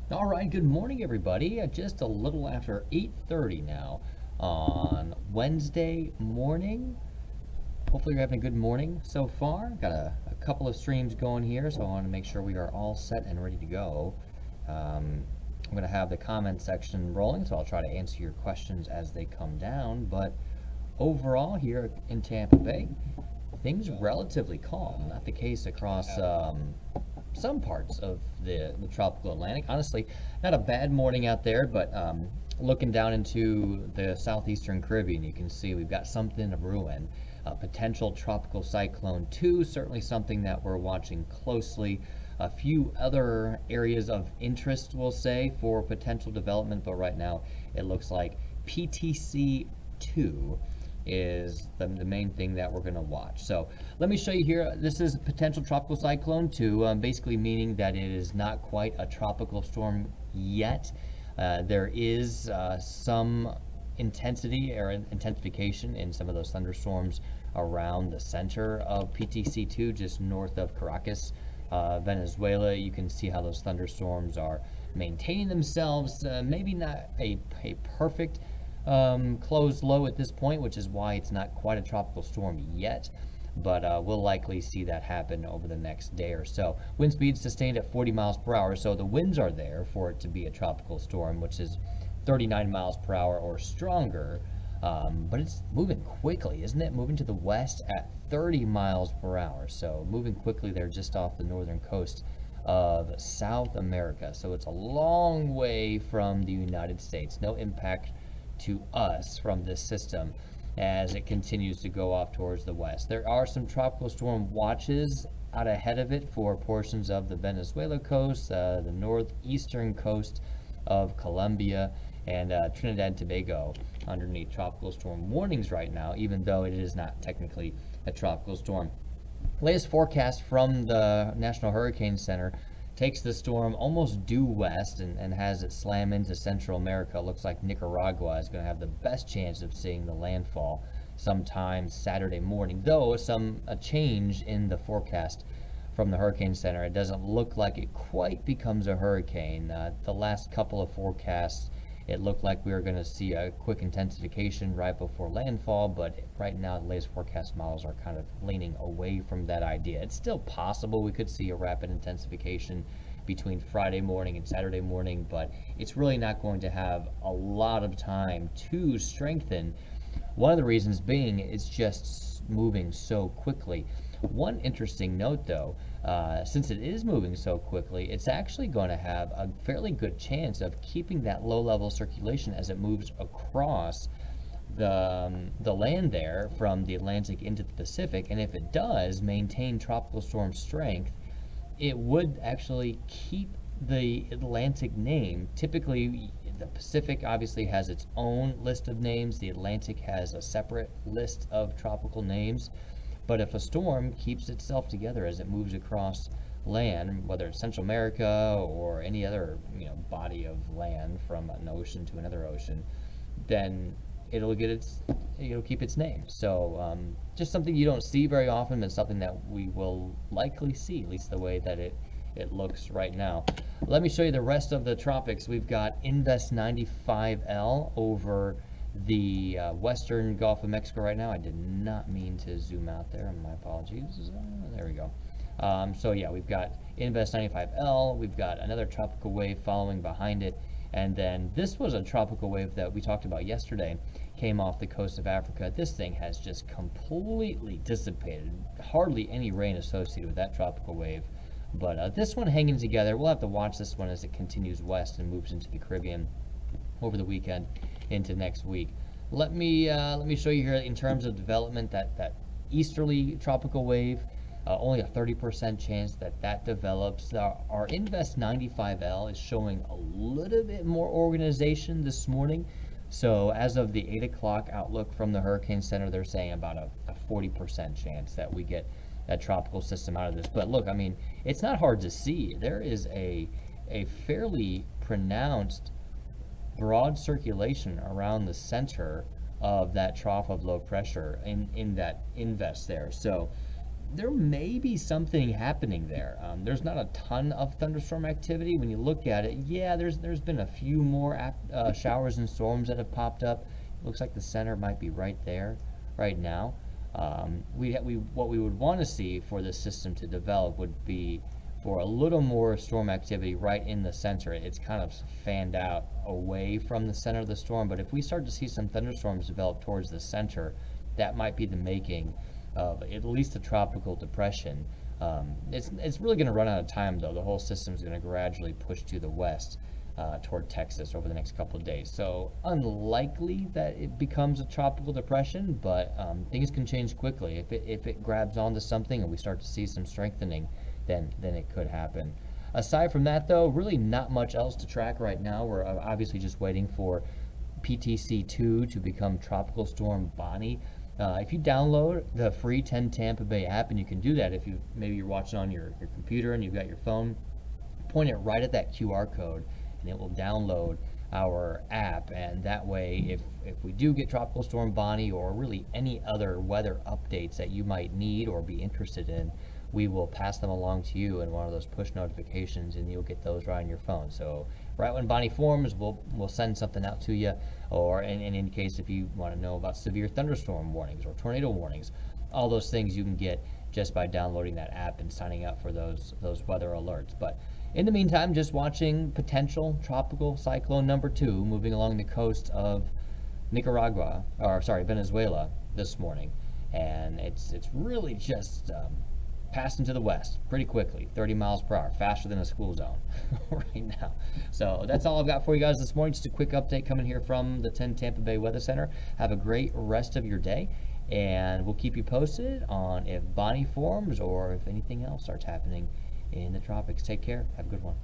All right, good morning, everybody. Just a little after 8:30 now on Wednesday morning. Hopefully, you're having a good morning so far. Got a couple of streams going here, so I want to make sure we are all set and ready to go. I'm going to have the comment section rolling, so I'll try to answer your questions as they come down. But overall, here in Tampa Bay, things relatively calm. Not the case across some parts of the tropical Atlantic. Honestly, not a bad morning out there, but looking down into the southeastern Caribbean, you can see we've got something of brewing. Potential tropical cyclone 2, certainly something that we're watching closely. A few other areas of interest, we'll say, for potential development, but right now it looks like PTC 2 is the main thing that we're going to watch. So let me show you here. This is potential tropical cyclone 2, basically meaning that it is not quite a tropical storm yet. There is some intensity or intensification in some of those thunderstorms around the center of PTC2, just north of Caracas, Venezuela. You can see how those thunderstorms are maintaining themselves. Maybe not a perfect closed low at this point, which is why it's not quite a tropical storm yet. But we'll likely see that happen over the next day or so. Wind speeds sustained at 40 miles per hour, so the winds are there for it to be a tropical storm, which is 39 miles per hour or stronger. But it's moving quickly, isn't it? Moving to the west at 30 miles per hour. So moving quickly there just off the northern coast of South America. So it's a long way from the United States. No impact to us from this system as it continues to go off towards the west. There are some tropical storm watches out ahead of it for portions of the Venezuela coast, the northeastern coast of Colombia, and Trinidad and Tobago underneath tropical storm warnings right now, even though it is not technically a tropical storm. Latest forecast from the National Hurricane Center takes the storm almost due west and has it slam into Central America. Looks like Nicaragua is going to have the best chance of seeing the landfall sometime Saturday morning, though a change in the forecast from the Hurricane Center. It doesn't look like it quite becomes a hurricane. The last couple of forecasts, it looked like we were going to see a quick intensification right before landfall, but right now the latest forecast models are kind of leaning away from that idea. It's still possible we could see a rapid intensification between Friday morning and Saturday morning, but it's really not going to have a lot of time to strengthen. One of the reasons being it's just moving so quickly. One interesting note, though, since it is moving so quickly, it's actually going to have a fairly good chance of keeping that low-level circulation as it moves across the land there from the Atlantic into the Pacific. And if it does maintain tropical storm strength, it would actually keep the Atlantic name. Typically, the Pacific obviously has its own list of names. The Atlantic has a separate list of tropical names. But if a storm keeps itself together as it moves across land, whether it's Central America or any other body of land from an ocean to another ocean, then it'll keep its name. So just something you don't see very often, but something that we will likely see, at least the way that it looks right now. Let me show you the rest of the tropics. We've got Invest 95L over the western Gulf of Mexico right now. I did not mean to zoom out there. My apologies. There we go. So yeah, we've got Invest 95L. We've got another tropical wave following behind it. And then this was a tropical wave that we talked about yesterday, came off the coast of Africa. This thing has just completely dissipated. Hardly any rain associated with that tropical wave. But this one hanging together. We'll have to watch this one as it continues west and moves into the Caribbean over the weekend into next week. Let me show you here in terms of development that easterly tropical wave. Only a 30% chance that develops. Our Invest 95L is showing a little bit more organization this morning. So as of the 8 o'clock outlook from the Hurricane Center, they're saying about a 40% chance that we get that tropical system out of this. But look, I mean, it's not hard to see. There is a fairly pronounced broad circulation around the center of that trough of low pressure in that invest there. So there may be something happening there. There's not a ton of thunderstorm activity. When you look at it, yeah, there's been a few more showers and storms that have popped up. Looks like the center might be right there right now. What we would want to see for this system to develop would be for a little more storm activity right in the center. It's kind of fanned out away from the center of the storm, but if we start to see some thunderstorms develop towards the center, that might be the making of at least a tropical depression. It's really going to run out of time, though. The whole system is going to gradually push to the west toward Texas over the next couple of days. So unlikely that it becomes a tropical depression, but things can change quickly. If it grabs onto something and we start to see some strengthening, then it could happen. Aside from that, though, really not much else to track right now. We're obviously just waiting for PTC2 to become Tropical Storm Bonnie. If you download the free 10 Tampa Bay app, and you can do that if maybe you're watching on your computer and you've got your phone, point it right at that QR code and it will download our app. And that way, if we do get Tropical Storm Bonnie or really any other weather updates that you might need or be interested in, we will pass them along to you in one of those push notifications, and you'll get those right on your phone. So right when Bonnie forms, we'll send something out to you, or in any case, if you want to know about severe thunderstorm warnings or tornado warnings, all those things you can get just by downloading that app and signing up for those weather alerts. But in the meantime, just watching potential tropical cyclone number 2 moving along the coast of Venezuela this morning, and it's really just passing to the west pretty quickly, 30 miles per hour, faster than a school zone right now. So that's all I've got for you guys this morning. Just a quick update coming here from the 10 Tampa Bay Weather Center. Have a great rest of your day, and we'll keep you posted on if Bonnie forms or if anything else starts happening in the tropics. Take care. Have a good one.